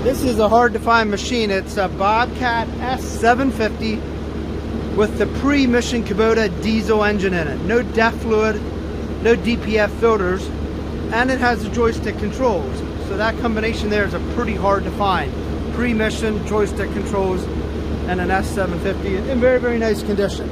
This is a hard to find machine. It's a Bobcat S750 with the Pre-Emission Kubota Diesel Engine in it. No DEF fluid, no DPF filters, and it has the joystick controls. So that combination there is a pretty hard to find. Pre-Emission joystick controls and an S750 in very, very nice condition.